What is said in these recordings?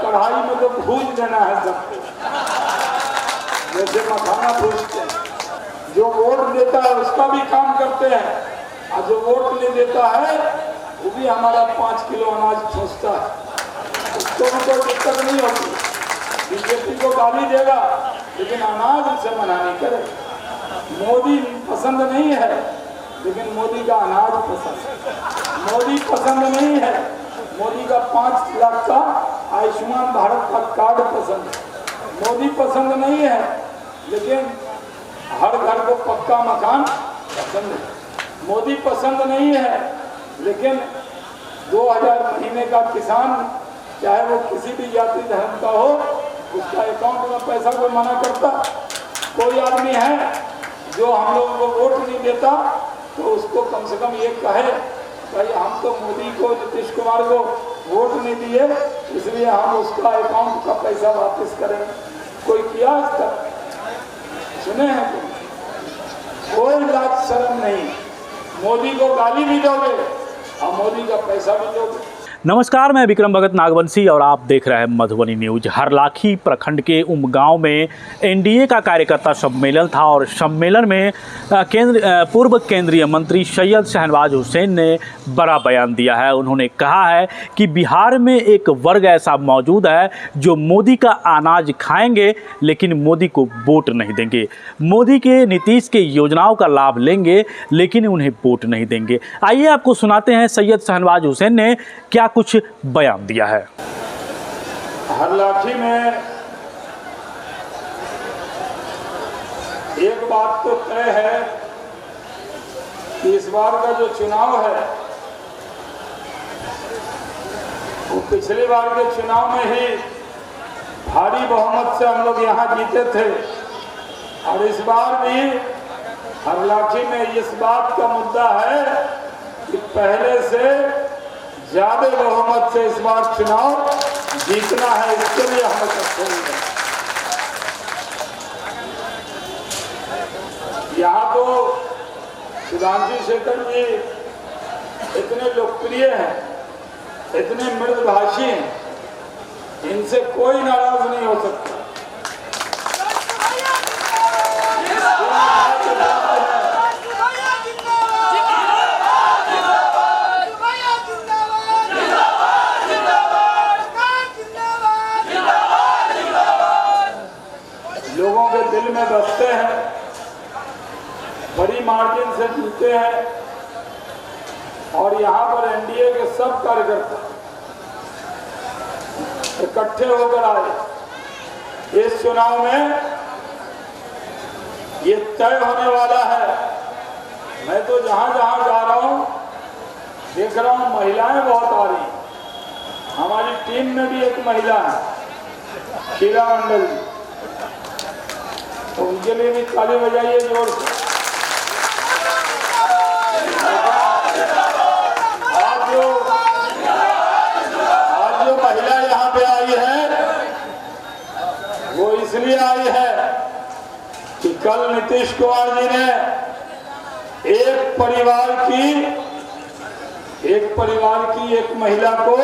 कढ़ाई में तो भूज देना है सबको, जैसे मखाना भूजते हैं। जो वोट देता है उसका भी काम करते हैं, और जो वोट नहीं देता है वो भी हमारा 5 किलो अनाज ठूसता है, उसको भी कोई दिक्कत नहीं होती। बीजेपी को गाली देगा लेकिन अनाज से मना नहीं करे। मोदी पसंद नहीं है लेकिन मोदी का अनाज पसंद है। मोदी पसंद नहीं है, मोदी का 5 लाख का आयुष्मान भारत का कार्ड पसंद है। मोदी पसंद नहीं है लेकिन हर घर को पक्का मकान पसंद है। मोदी पसंद नहीं है लेकिन 2000 महीने का किसान, चाहे वो किसी भी जाति धर्म का हो, उसका अकाउंट में पैसा कोई मना करता? कोई आदमी है जो हम लोगों को वोट नहीं देता तो उसको कम से कम ये कहे भाई हम तो मोदी को, नीतीश कुमार को वोट नहीं दिए इसलिए हम उसका अकाउंट का पैसा वापस करें? कोई किया इसका? सुने हैं? कोई लाज शर्म नहीं। मोदी को गाली भी दोगे और मोदी का पैसा भी दोगे। नमस्कार, मैं विक्रम भगत नागवंशी और आप देख रहे हैं मधुबनी न्यूज। हरलाखी प्रखंड के उमगांव में एनडीए का कार्यकर्ता सम्मेलन था और सम्मेलन में पूर्व केंद्रीय मंत्री सैयद शहनवाज हुसैन ने बड़ा बयान दिया है। उन्होंने कहा है कि बिहार में एक वर्ग ऐसा मौजूद है जो मोदी का अनाज खाएंगे लेकिन मोदी को वोट नहीं देंगे। मोदी के नीतीश के योजनाओं का लाभ लेंगे लेकिन उन्हें वोट नहीं देंगे। आइए आपको सुनाते हैं सैयद शहनवाज हुसैन ने क्या कुछ बयान दिया है। हरलाखी में एक बात तो तय है कि इस बार का जो चुनाव है वो पिछली बार के चुनाव में ही भारी बहुमत से हम लोग यहाँ जीते थे, और इस बार भी हरलाखी में इस बात का मुद्दा है कि पहले से ज्यादा बहुमत से इस बार चुनाव जीतना है। इसके लिए हम इकट्ठे हैं। यहाँ तो सुधांशु शेखर जी इतने लोकप्रिय हैं, इतने मृदुभाषी हैं, इनसे कोई नाराज नहीं हो सकता। लोगों के दिल में बसते हैं, बड़ी मार्जिन से जीते हैं, और यहाँ पर एनडीए के सब कार्यकर्ता इकट्ठे होकर आए। इस चुनाव में ये तय होने वाला है। मैं तो जहाँ जहाँ जा रहा हूँ देख रहा हूँ महिलाएं बहुत आ रही। हमारी टीम में भी एक महिला है, शीला मंडल, तो उनके लिए भी ताली बजाइए जोर से। आज जो महिला यहाँ पे आई है वो इसलिए आई है कि कल नीतीश कुमार जी ने एक परिवार की एक महिला को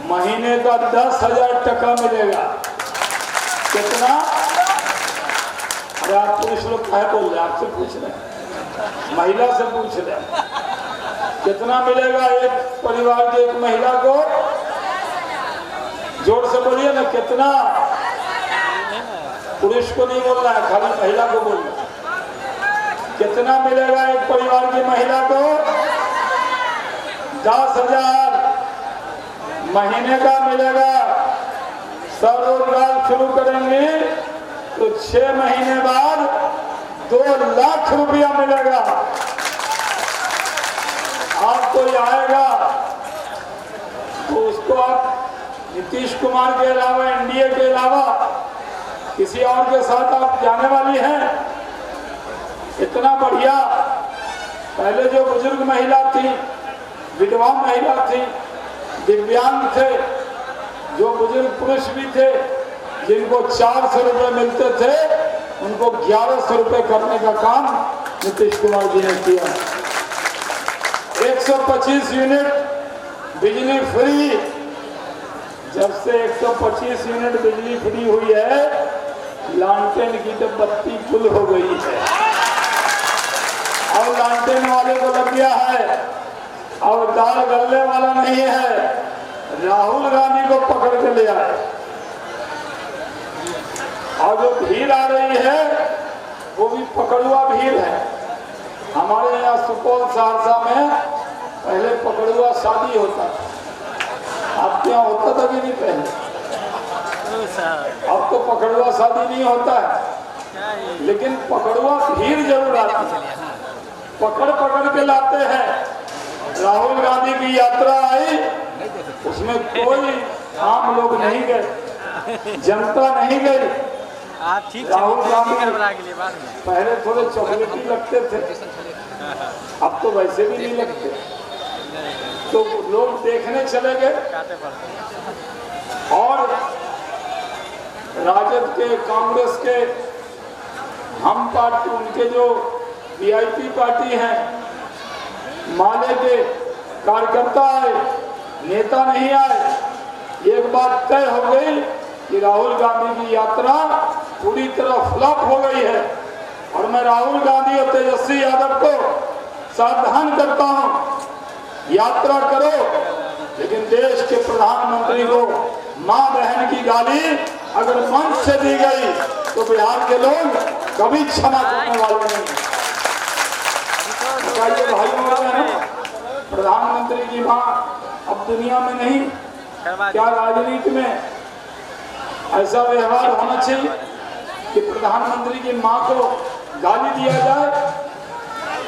महीने का 10,000 टका मिलेगा। कितना? अरे आप पुरुष लोग क्या बोल रहे हैं? आपसे पूछ रहे हैं, महिला से पूछ रहे हैं। कितना मिलेगा एक परिवार की एक महिला को? जोर से बोलिए ना, कितना? पुरुष को नहीं बोल रहा है, खाली महिला को बोल रहा है। कितना मिलेगा एक परिवार की महिला को? 10,000 महीने का मिलेगा। स्वरोजगार शुरू करेंगे तो 6 महीने बाद 2 लाख रुपया मिलेगा। आप कोई आएगा तो उसको आप नीतीश कुमार के अलावा, एनडीए के अलावा किसी और के साथ आप जाने वाली हैं? इतना बढ़िया। पहले जो बुजुर्ग महिला थी, विधवा महिला थी, दिव्यांग थे, जो बुजुर्ग पुरुष भी थे, जिनको 400 रुपये मिलते थे, उनको 1100 रुपये करने का काम नीतीश कुमार जी ने किया। 125 यूनिट बिजली फ्री जब से 125 यूनिट बिजली फ्री हुई है, लालटेन की तो बत्ती गुल हो गई है। अब लालटेन वाले को लग गया है, अब दाल गलने वाला नहीं है, राहुल गांधी को पकड़ के ले आए। और जो भीड़ आ रही है वो भी पकड़ुआ भीड़ है। हमारे यहाँ सुपौल सहरसा में पहले पकड़ुआ शादी होता था, आपके यहाँ होता था कि नहीं पहले? अब तो पकड़ुआ शादी नहीं होता है, लेकिन पकड़ुआ भीड़ जरूर आती है, पकड़ पकड़ के लाते हैं। राहुल गांधी की यात्रा आई, उसमें कोई आम लोग नहीं गए, जनता नहीं गई। राहुल गांधी पहले थोड़े चॉकलेटी लगते थे, अब तो वैसे भी नहीं लगते, तो लोग देखने चले गए। और राजद के, कांग्रेस के, हम पार्टी, उनके जो वीआईपी पार्टी हैं, माले के कार्यकर्ता आए, नेता नहीं आए। एक बात तय हो गई कि राहुल गांधी की यात्रा पूरी तरह फ्लॉप हो गई है। और मैं राहुल गांधी और तेजस्वी यादव को सावधान करता हूं, यात्रा करो, लेकिन देश के प्रधानमंत्री को मां बहन की गाली अगर मंच से दी गई तो बिहार के लोग कभी क्षमा करने वाले नहीं। बताइए भाइयों और बहनों, प्रधानमंत्री की मां अब दुनिया में नहीं, क्या राजनीति में ऐसा व्यवहार होना चाहिए कि प्रधानमंत्री की मां को गाली दिया जाए?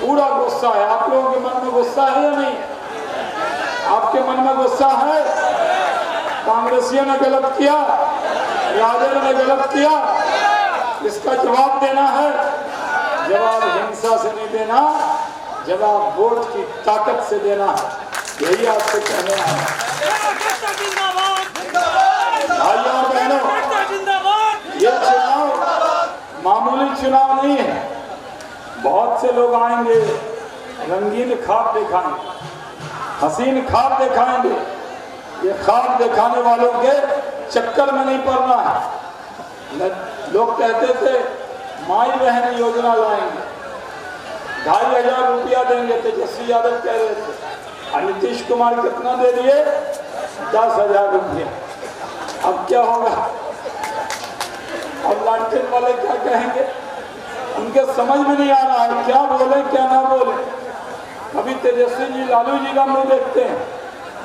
पूरा गुस्सा है। आप लोगों के मन में गुस्सा है या नहीं? आपके मन में गुस्सा है? कांग्रेसियों ने गलत किया, राजद ने गलत किया, इसका जवाब देना है। जवाब हिंसा से नहीं देना, जवाब वोट की ताकत से देना है। यही आपसे कहना है। भाइयों और बहनों, ये चुनाव मामूली चुनाव नहीं है। बहुत से लोग आएंगे, रंगीन ख्वाब दिखाएंगे, हसीन ख्वाब दिखाएंगे। ये ख्वाब दिखाने वालों के चक्कर में नहीं पड़ना है। लोग कहते थे माई बहन योजना लाएंगे, 2500 रुपया देंगे, तेजस्वी यादव कह रहे थे। नीतीश कुमार कितना दे दिए? 10,000 रुपया। अब क्या होगा? अब लालटेन वाले क्या कहेंगे? उनके समझ में नहीं आ रहा है क्या बोले क्या ना बोले। कभी तेजस्वी जी लालू जी का मुंह देखते हैं,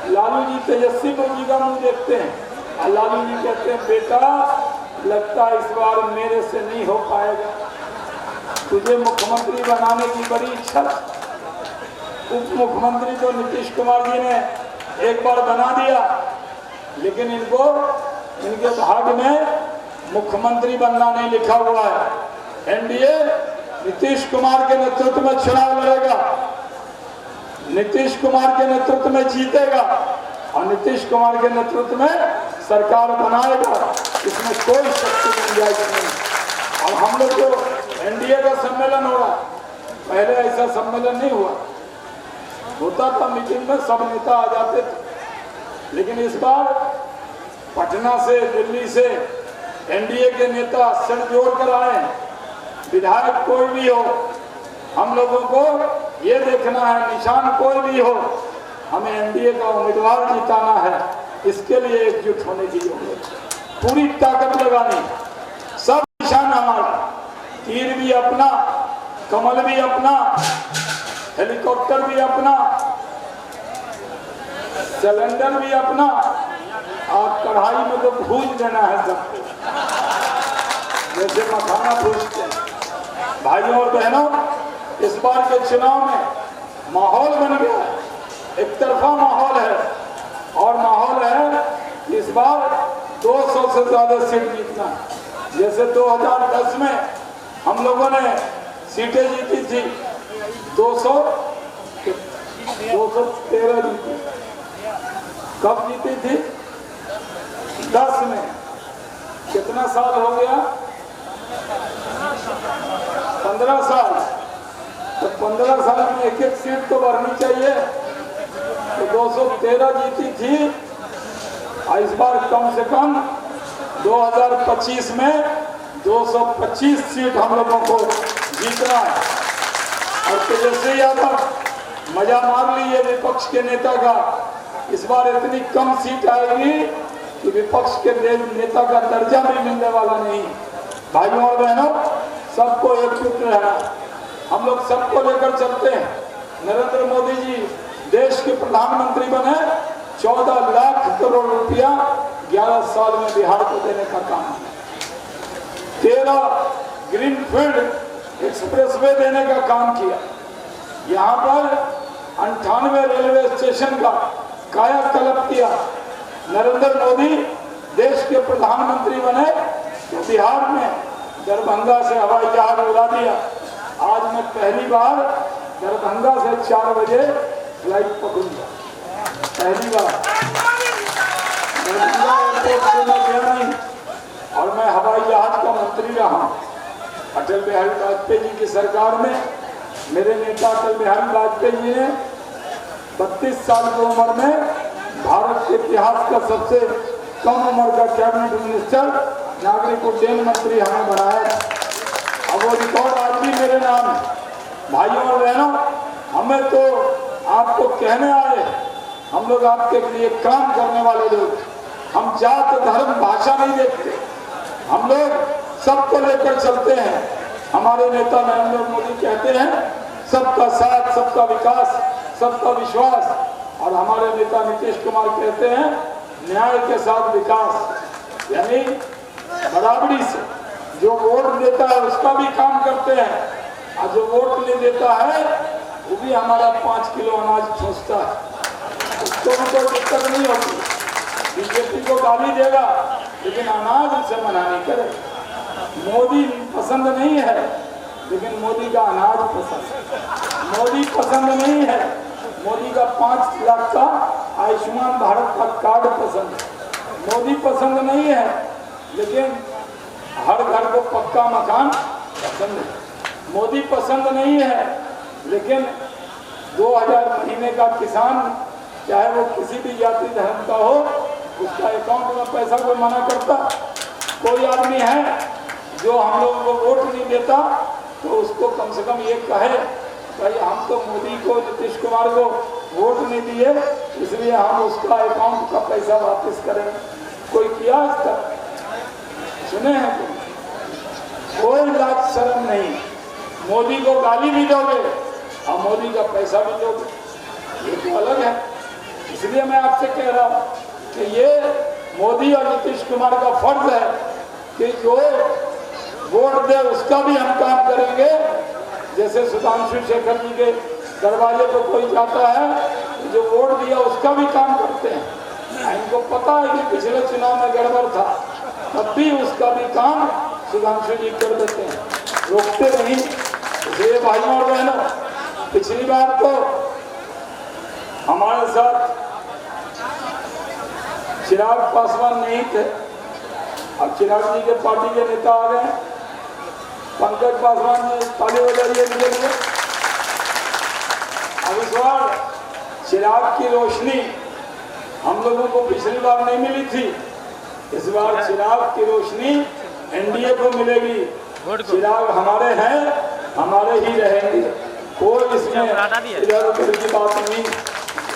लालू जी तेजस्वी जी का मुंह देखते हैं, और लालू जी कहते हैं बेटा लगता है इस बार मेरे से नहीं हो पाएगा, तुझे मुख्यमंत्री बनाने की बड़ी इच्छा। उप मुख्यमंत्री तो नीतीश कुमार जी ने एक बार बना दिया, लेकिन इनको, इनके भाग्य में मुख्यमंत्री बनना नहीं लिखा हुआ है। एनडीए नीतीश कुमार के नेतृत्व में चुनाव लड़ेगा, नीतीश कुमार के नेतृत्व में जीतेगा और नीतीश कुमार के नेतृत्व में सरकार बनाएगा। इसमें कोई शक्ति गुंजाइश नहीं। और हम लोग जो एनडीए का सम्मेलन हो रहा, पहले ऐसा सम्मेलन नहीं हुआ, होता था मीटिंग में सब नेता आ जाते थे, लेकिन इस बार पटना से, दिल्ली से एनडीए के नेता सर जोड़ कर आए। विधायक कोई भी हो, हम लोगों को ये देखना है, निशान कोई भी हो, हमें एनडीए का उम्मीदवार जिताना है। इसके लिए एकजुट होने की जरूरत है, पूरी ताकत लगानी। सब निशान हमारा, तीर भी अपना, कमल भी अपना, हेलीकॉप्टर भी अपना, सिलेंडर भी अपना, और कढ़ाई में तो भूज देना है सबको, जैसे मखाना भूजते हैं। भाइयों और बहनों, इस बार के चुनाव में माहौल बन गया है, एक तरफा माहौल है। और माहौल है इस बार 200 से ज्यादा सीट जीतना है। जैसे 2010 में हम लोगों ने सीटें जीती थी, 213 जीती। कब जीती थी? 10 में। कितना साल हो गया? 15 साल। तो 15 साल में एक एक सीट तो बढ़नी चाहिए। तो 213 जीती थी इस बार कम से कम 2025 में 225 सीट हम लोगों को जीतना है। और तेजस्वी यादव मजा मार ली विपक्ष के नेता का, इस बार इतनी कम सीट आएगी कि विपक्ष के नेता का दर्जा भी मिलने वाला नहीं। भाइयों और बहनों, सबको एकजुट रहना, हम लोग सबको लेकर चलते हैं। नरेंद्र मोदी जी देश के प्रधानमंत्री बने, 14 लाख करोड़ रुपया 11 साल में बिहार को देने का काम, 13 ग्रीनफील्ड एक्सप्रेसवे देने का काम किया। यहाँ पर 98 रेलवे स्टेशन का कायाकल्प किया। नरेंद्र मोदी देश के प्रधानमंत्री बने तो बिहार में दरभंगा से हवाई जहाज उड़ा दिया। आज मैं पहली बार दरभंगा से 4 बजे फ्लाइट पकड़ूंगा, पहली बार। दरभंगा एयरपोर्ट से मैं गया नहीं, और मैं हवाई जहाज का मंत्री रहा। अटल बिहारी वाजपेयी जी की सरकार में मेरे नेता अटल बिहारी वाजपेयी जी ने 32 साल की उम्र में भारत के इतिहास का सबसे कम उम्र का कैबिनेट मिनिस्टर, नागरिक उड्डयन मंत्री हमें बनाया। अब वो रिकॉर्ड आज भी मेरे नाम है। भाइयों और बहनों, हमें तो आपको कहने आए, हम लोग आपके लिए काम करने वाले लोग। हम जात धर्म भाषा नहीं देखते, हम लोग सबको लेकर चलते हैं। हमारे नेता नरेंद्र मोदी कहते हैं सबका साथ, सबका विकास, सबका विश्वास, और हमारे नेता नीतीश कुमार कहते हैं न्याय के साथ विकास, यानी बराबरी से। जो वोट देता है उसका भी काम करते हैं, और जो वोट नहीं देता है वो भी हमारा 5 किलो अनाज ठूंसता है, उसको भी कोई दिक्कत नहीं होती। बीजेपी को गाली देगा लेकिन अनाज उसे मना नहीं करे। मोदी पसंद नहीं है लेकिन मोदी का अनाज पसंद है। मोदी पसंद नहीं है, मोदी का 5 लाख का आयुष्मान भारत का कार्ड पसंद है। मोदी पसंद नहीं है लेकिन हर घर को पक्का मकान पसंद है। मोदी पसंद नहीं है लेकिन 2000 महीने का किसान, चाहे वो किसी भी जाति धर्म का हो, उसका अकाउंट में पैसा कोई मना करता? कोई आदमी है जो हम लोगों को वोट नहीं देता तो उसको कम से कम ये कहे भाई हम तो मोदी को, नीतीश कुमार को वोट नहीं दिए इसलिए हम उसका अकाउंट का पैसा वापस करें? कोई किया आज तक? सुने हैं कोई लाज शर्म नहीं। मोदी को गाली भी दोगे और मोदी का पैसा भी दोगे, ये तो अलग है। इसलिए मैं आपसे कह रहा हूँ कि ये मोदी और नीतीश कुमार का फर्ज है कि जो वोट दे उसका भी हम काम करेंगे। जैसे सुधांशु शेखर जी के दरवाजे पर कोई जाता है तो जो वोट दिया उसका भी काम करते हैं। इनको पता है कि पिछले चुनाव में गड़बड़ था, तब भी उसका भी काम सुधांशु जी कर देते हैं, रोकते नहीं। इसलिए भाइयों और बहनों, पिछली बार तो हमारे साथ चिराग पासवान नहीं थे, अब चिराग जी के पार्टी के नेता आ गए। पंकज पासवान जी ताली बजाइए के लिए। अब इस बार चिराग की रोशनी हम लोगों को पिछली बार नहीं मिली थी, इस बार चिराग की रोशनी एनडीए को मिलेगी। चिराग हमारे हैं, हमारे ही रहेंगे, कोई इसमें इधर उधर की बात नहीं।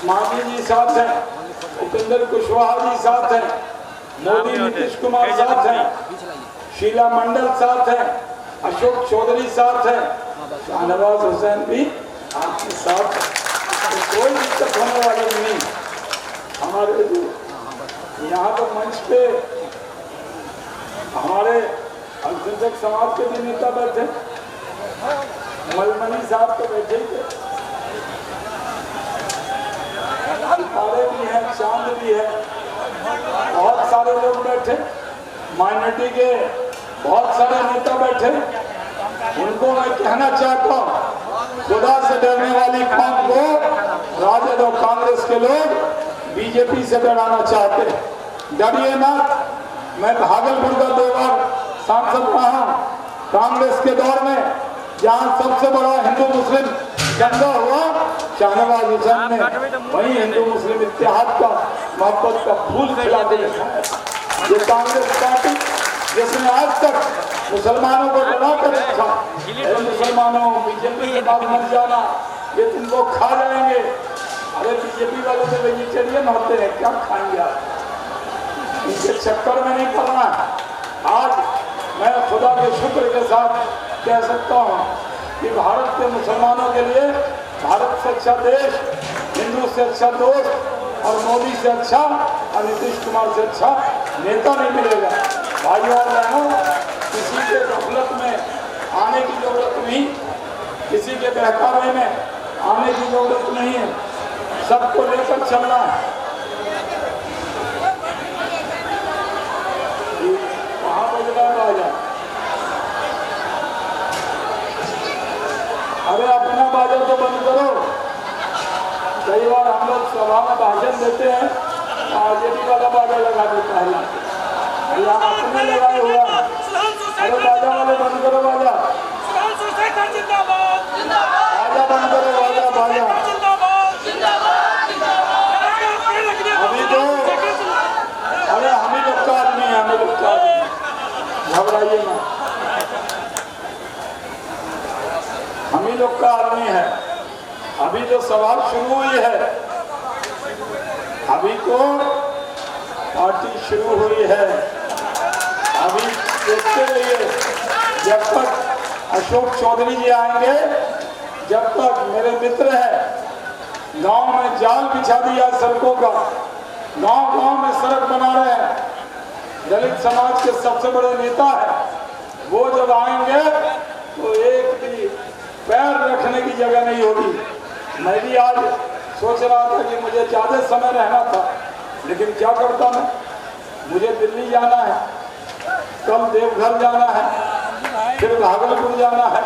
मांझी जी साथ हैं, उपेंद्र कुशवाहा जी साथ हैं, मोदी नीतीश कुमार साथ हैं, शीला मंडल साथ हैं, अशोक चौधरी साथ हैं, शाहनवाज हुसैन भी आपके साथ है। तो कोई दिक्कत होने वाली नहीं। हमारे यहाँ तो मंच पे हमारे अल्पसंख्यक समाज के भी नेता बैठे, मलमनी साहब तो बैठे ही थे, सितारे भी हैं, चांद भी है, बहुत सारे लोग बैठे, माइनॉरिटी के बहुत सारे नेता बैठे। उनको मैं कहना चाहता हूँ, खुदा से डरने वाली कौम को राजद और कांग्रेस के लोग बीजेपी से डराना चाहते हैं। डरिए मत। मैं भागलपुर का 2 बार सांसद रहा हूँ। कांग्रेस के दौर में जहाँ सबसे बड़ा हिंदू मुस्लिम दंगा हुआ शाहनवाज हुसैन ने वही हिंदू मुस्लिम इत्तेहाद का मोहब्बत का फूल खिला के दिखाया। ये कांग्रेस पार्टी जिसने आज तक मुसलमानों को डरा कर रखा, मुसलमानों बीजेपी के बाद मर जाना, ये तुमको खा जाएंगे। अरे बीजेपी वाले तो वेजिटेरियन होते हैं, क्या खाएंगे आप? इनके चक्कर में नहीं पड़ना। आज मैं खुदा के शुक्र के साथ कह सकता हूँ कि भारत के मुसलमानों के लिए भारत से अच्छा देश, हिंदू से अच्छा दोस्त और मोदी से अच्छा और नीतीश कुमार से अच्छा नेता नहीं मिलेगा। भाइयों और बहनों, किसी के गफलत में आने की जरूरत नहीं, किसी के बहकावे में आने की जरूरत नहीं है, सबको लेकर चलना है। कहाँ बजला बाजा? अरे अपना बाजा तो बंद करो। कई बार हम लोग सभा में भाषण देते हैं, आरजेडी वाला बाजा लगा देता है, यहाँ अपने लगाए हुआ है। अरे बाजा वाले बंद करो बाजा, बाजा बंद करो, बाजा बाजा। अभी तो अरे हम ही लोग का आदमी है, हमें लोग का आदमी, घबराइए ना, हम ही लोग का आदमी है। अभी जो सवाल शुरू हुई है, अभी तो पार्टी शुरू हुई है। अभी देखते रहिए, जब तक अशोक चौधरी जी आएंगे, जब तक मेरे मित्र हैं, गांव में जाल बिछा दिया सड़कों का, गांव-गांव में सड़क बना रहे हैं, दलित समाज के सबसे बड़े नेता है, वो जब आएंगे तो एक भी पैर रखने की जगह नहीं होगी। मैं भी आज सोच रहा था कि मुझे ज़्यादा समय रहना था, लेकिन क्या करता मैं, मुझे दिल्ली जाना है, कल देवघर जाना है, फिर भागलपुर जाना है,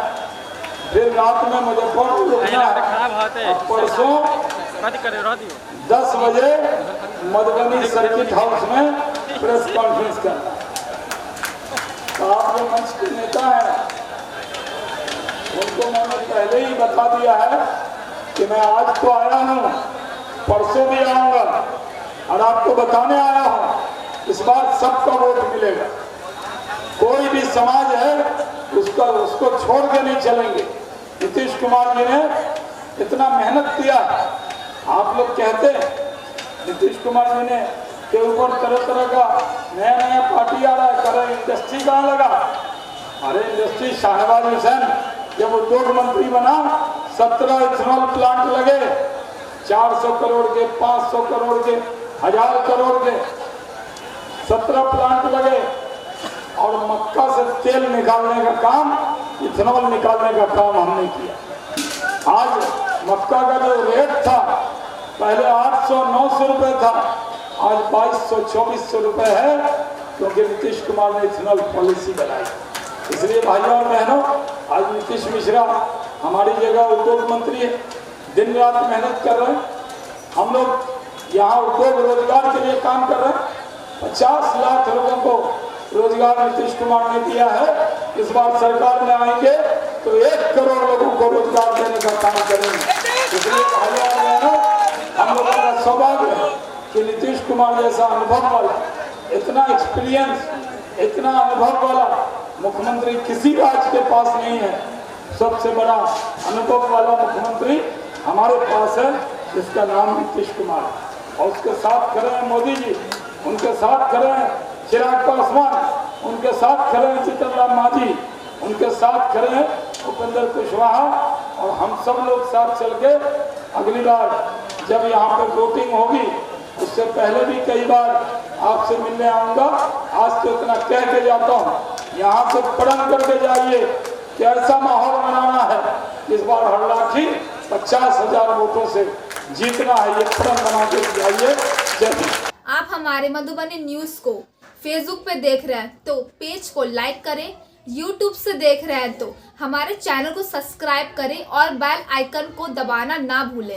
फिर रात में मुजफ्फरपुर रुकना है, और परसों 10 बजे मधुबनी सर्किट हाउस में प्रेस कॉन्फ्रेंस करना है। तो आप जो मंच के नेता हैं, उनको मैंने पहले ही बता दिया है कि मैं आज तो आया हूँ, परसों भी आऊँगा, और आपको बताने आया हूँ इस बार सबका वोट मिलेगा। कोई भी समाज है उसको छोड़ के नहीं चलेंगे। नीतीश कुमार जी ने इतना मेहनत किया। आप लोग कहते हैं नीतीश कुमार जी ने के ऊपर तरह तरह का नया पार्टी आ रहा है, कर रहे इंडस्ट्री कहाँ लगा? अरे इंडस्ट्री शाहनवाज हुसैन जब उद्योग मंत्री बना, 17 इथेनॉल प्लांट लगे, 400 करोड़ के, 500 करोड़ के, 1000 करोड़ के 17 प्लांट लगे। और मक्का से तेल निकालने का काम, इथेनॉल निकालने का काम हमने किया। आज मक्का का जो रेट था, पहले 800-900 रुपये था, आज 2200-2400 रुपये है, क्योंकि नीतीश कुमार ने इथेनॉल पॉलिसी बनाई। इसलिए भाइयों और बहनों, आज नीतीश मिश्रा हमारी जगह उद्योग मंत्री है, दिन रात मेहनत कर रहे हैं। हम लोग यहाँ उद्योग रोजगार के लिए काम कर रहे हैं। 50 लाख लोगों को रोजगार नीतीश कुमार ने दिया है। इस बार सरकार में आएंगे तो 1 करोड़ लोगों को रोजगार देने का काम करेंगे। इसलिए भाइयों और बहनों, हम लोगों का सौभाग्य है कि नीतीश कुमार जैसा अनुभव वाला, इतना एक्सपीरियंस, इतना अनुभव वाला मुख्यमंत्री किसी राज्य के पास नहीं है। सबसे बड़ा अनुभव वाला मुख्यमंत्री हमारे पास है, जिसका नाम नीतीश कुमार है। और उसके साथ खड़े हैं मोदी जी, उनके साथ खड़े हैं चिराग पासवान, उनके साथ खड़े हैं जीतन राम मांझी, उनके साथ खड़े हैं उपेंद्र कुशवाहा, और हम सब लोग साथ चल के अगली बार जब यहाँ पर वोटिंग होगी, उससे पहले भी कई बार आपसे मिलने आऊँगा। आज तो इतना कह के जाता हूँ, यहाँ से प्रण करके जाइए कि ऐसा माहौल बनाना है इस बार हरलाखी 50,000 वोटों से जीतना है, ये प्रण बना के जाइए। जय। आप हमारे मधुबनी न्यूज़ को फेसबुक पे देख रहे हैं तो पेज को लाइक करें, यूट्यूब से देख रहे हैं तो हमारे चैनल को सब्सक्राइब करें और बेल आइकन को दबाना ना भूलें।